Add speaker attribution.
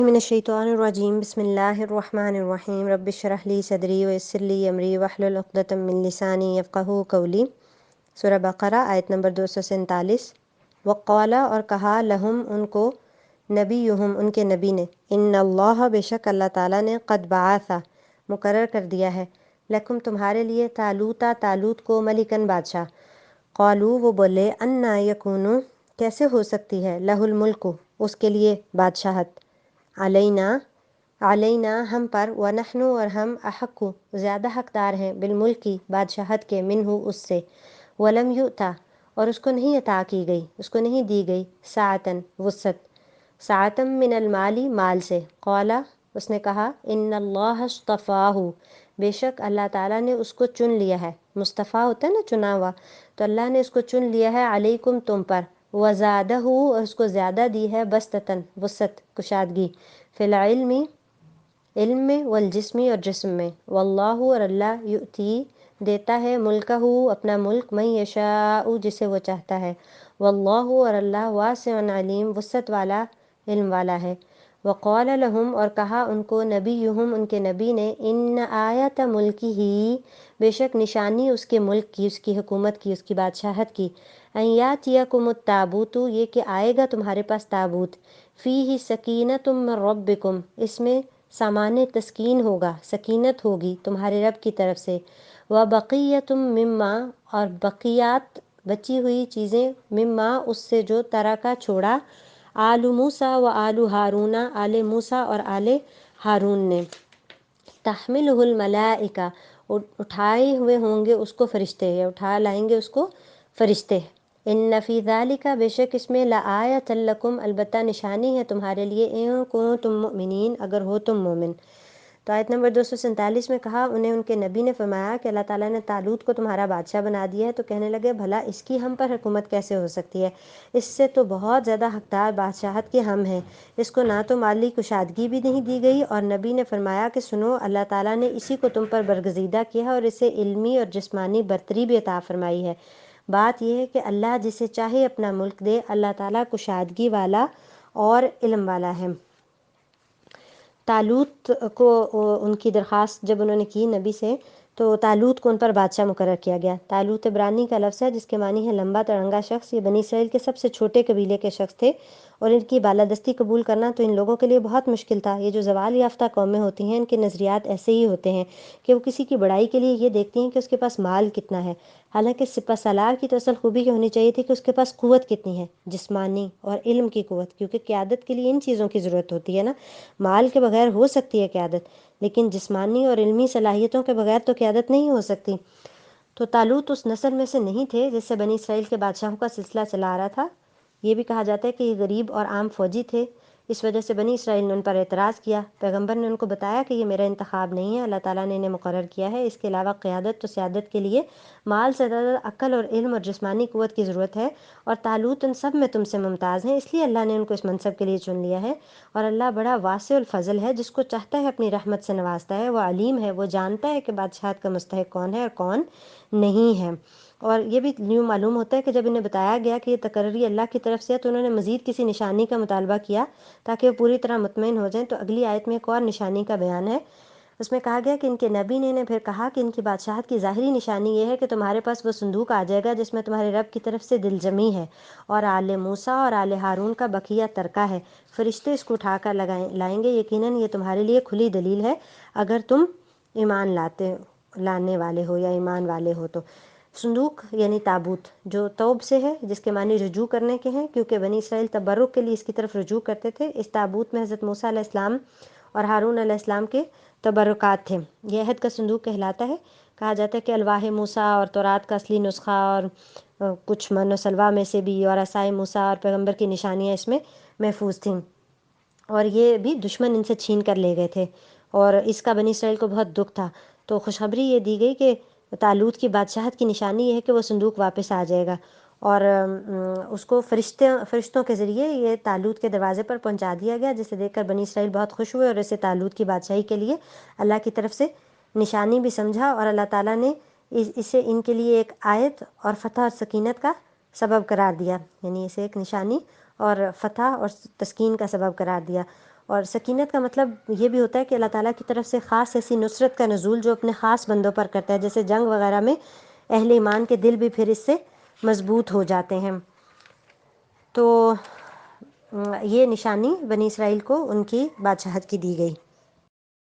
Speaker 1: من الشیطان الرجیم بسم اللہ الرحمن الرحیم رب اشرح لی صدری ویسر لی امری واحلل عقدۃ من لسانی یفقہوا قولی۔ سورہ بقرہ آیت نمبر 247۔ وقال اور کہا لہم ان کو نبیہم ان کے نبی نے ان اللہ بے شک اللہ تعالیٰ نے قد بعث مقرر کر دیا ہے لکم تمہارے لیے طالوت کو ملکن بادشاہ۔ قالوا وہ بولے انا یکون کیسے ہو سکتی ہے لہ الملک اس کے لیے بادشاہت علینا ہم پر ونحن اور ہم احق زیادہ حقدار ہیں بالملکی بادشاہت کے منہ اس سے ولم یؤتا اور اس کو نہیں عطا کی گئی اس کو نہیں دی گئی ساعتن وسعت ساعتم من المالی مال سے۔ قال اس نے کہا ان اللہ اصطفاہ بے شک اللہ تعالیٰ نے اس کو چن لیا ہے، مصطفیٰ ہوتا ہے نا چنا ہوا، تو اللہ نے اس کو چن لیا ہے علیکم تم پر، وزادہ اور اس کو زیادہ دی ہے بسطتاً وسعت کشادگی فی العلم علم میں والجسمی اور جسم میں، واللہ اور اللہ یؤتی دیتا ہے ملکہ اپنا ملک من یشاء جسے وہ چاہتا ہے، واللہ اور اللہ واسع علیم وسعت والا علم والا ہے۔ وقال لہم اور کہا ان کو نبیہم ان کے نبی نے ان آیت ملکی ہی بے شک نشانی اس کے ملک کی، اس کی حکومت کی، اس کی بادشاہت کی، ان یاتیکم التابوت یہ کہ آئے گا تمہارے پاس تابوت، فیہ سکینۃ من ربکم اس میں سامان تسکین ہوگا، سکینت ہوگی تمہارے رب کی طرف سے، وبقیۃ مما اور بقیات بچی ہوئی چیزیں مما اس سے جو ترکا چھوڑا آل موسیٰ و آل ہارون آل موسیٰ اور آل ہارون نے، تحملہ الملائکہ اٹھائے ہوئے ہوں گے اس کو فرشتے یا اٹھا لائیں گے اس کو فرشتے۔ ان فی ذالک بے شک اس میں لآیۃ لکم البتہ نشانی ہے تمہارے لیے ان کنتم مؤمنین اگر ہو تم مومن۔ تو آیت نمبر 247 میں کہا انہیں ان کے نبی نے فرمایا کہ اللہ تعالیٰ نے طالوت کو تمہارا بادشاہ بنا دیا ہے، تو کہنے لگے بھلا اس کی ہم پر حکومت کیسے ہو سکتی ہے، اس سے تو بہت زیادہ حقدار بادشاہت کے ہم ہیں، اس کو نہ تو مالی کشادگی بھی نہیں دی گئی، اور نبی نے فرمایا کہ سنو اللہ تعالیٰ نے اسی کو تم پر برگزیدہ کیا ہے اور اسے علمی اور جسمانی برتری بھی عطا فرمائی ہے۔ بات یہ ہے کہ اللہ جسے چاہے اپنا ملک دے، اللہ تعالیٰ کشادگی والا اور علم والا ہے۔ طالوت کو ان کی درخواست جب انہوں نے کی نبی سے تو طالوت کو ان پر بادشاہ مقرر کیا گیا۔ طالوت عبرانی کا لفظ ہے جس کے معنی ہے لمبا تڑنگا شخص۔ یہ بنی اسرائیل کے سب سے چھوٹے قبیلے کے شخص تھے اور ان کی بالادستی قبول کرنا تو ان لوگوں کے لیے بہت مشکل تھا۔ یہ جو زوال یافتہ قومیں ہوتی ہیں ان کے نظریات ایسے ہی ہوتے ہیں کہ وہ کسی کی بڑائی کے لیے یہ دیکھتی ہیں کہ اس کے پاس مال کتنا ہے، حالانکہ سپہ سالار کی تو اصل خوبی یہ ہونی چاہیے تھی کہ اس کے پاس قوت کتنی ہے، جسمانی اور علم کی قوت، کیونکہ قیادت کے لیے ان چیزوں کی ضرورت ہوتی ہے نا، مال کے بغیر ہو سکتی ہے قیادت لیکن جسمانی اور علمی صلاحیتوں کے بغیر تو قیادت نہیں ہو سکتی۔ تو طالوت اس نسل میں سے نہیں تھے جس سے بنی اسرائیل کے بادشاہوں کا سلسلہ چلا آ رہا تھا۔ یہ بھی کہا جاتا ہے کہ یہ غریب اور عام فوجی تھے، اس وجہ سے بنی اسرائیل نے ان پر اعتراض کیا۔ پیغمبر نے ان کو بتایا کہ یہ میرا انتخاب نہیں ہے، اللہ تعالیٰ نے انہیں مقرر کیا ہے، اس کے علاوہ قیادت تو سیادت کے لیے مال سے زیادہ عقل اور علم اور جسمانی قوت کی ضرورت ہے، اور طالوت ان سب میں تم سے ممتاز ہیں، اس لیے اللہ نے ان کو اس منصب کے لیے چن لیا ہے، اور اللہ بڑا واسع الفضل ہے، جس کو چاہتا ہے اپنی رحمت سے نوازتا ہے، وہ علیم ہے، وہ جانتا ہے کہ بادشاہت کا مستحق کون ہے اور کون نہیں ہے۔ اور یہ بھی یوں معلوم ہوتا ہے کہ جب انہیں بتایا گیا کہ یہ تقرری اللہ کی طرف سے ہے تو انہوں نے مزید کسی نشانی کا مطالبہ کیا تاکہ وہ پوری طرح مطمئن ہو جائیں۔ تو اگلی آیت میں ایک اور نشانی کا بیان ہے، اس میں کہا گیا کہ ان کے نبی نے انہیں پھر کہا کہ ان کی بادشاہت کی ظاہری نشانی یہ ہے کہ تمہارے پاس وہ صندوق آ جائے گا جس میں تمہارے رب کی طرف سے دل جمی ہے اور آل موسیٰ اور آل ہارون کا بقیہ ترکہ ہے، فرشتے اس کو اٹھا کر لائیں گے، یقیناً یہ تمہارے لیے کھلی دلیل ہے اگر تم ایمان لانے والے ہو یا ایمان والے ہو۔ تو صندوق یعنی تابوت جو توب سے ہے، جس کے معنی رجوع کرنے کے ہیں، کیونکہ بنی اسرائیل تبرک کے لیے اس کی طرف رجوع کرتے تھے۔ اس تابوت میں حضرت موسیٰ علیہ السلام اور ہارون علیہ السلام کے تبرکات تھے۔ یہ عہد کا صندوق کہلاتا ہے۔ کہا جاتا ہے کہ الواح موسیٰ اور تورات کا اصلی نسخہ اور کچھ من و سلوہ میں سے بھی اور عصائے موسیٰ اور پیغمبر کی نشانیاں اس میں محفوظ تھیں، اور یہ بھی دشمن ان سے چھین کر لے گئے تھے، اور اس کا بنی اسرائیل کو بہت دکھ تھا۔ تو خوشخبری یہ دی گئی کہ طالوت کی بادشاہت کی نشانی یہ ہے کہ وہ صندوق واپس آ جائے گا، اور اس کو فرشتوں کے ذریعے یہ طالوت کے دروازے پر پہنچا دیا گیا، جسے دیکھ کر بنی اسرائیل بہت خوش ہوئے اور اسے طالوت کی بادشاہی کے لیے اللہ کی طرف سے نشانی بھی سمجھا، اور اللہ تعالیٰ نے اسے ان کے لیے ایک آیت اور فتح اور سکینت کا سبب قرار دیا، یعنی اسے ایک نشانی اور فتح اور تسکین کا سبب قرار دیا۔ اور سکینت کا مطلب یہ بھی ہوتا ہے کہ اللہ تعالیٰ کی طرف سے خاص ایسی نصرت کا نزول جو اپنے خاص بندوں پر کرتا ہے، جیسے جنگ وغیرہ میں اہل ایمان کے دل بھی پھر اس سے مضبوط ہو جاتے ہیں۔ تو یہ نشانی بنی اسرائیل کو ان کی بادشاہت کی دی گئی۔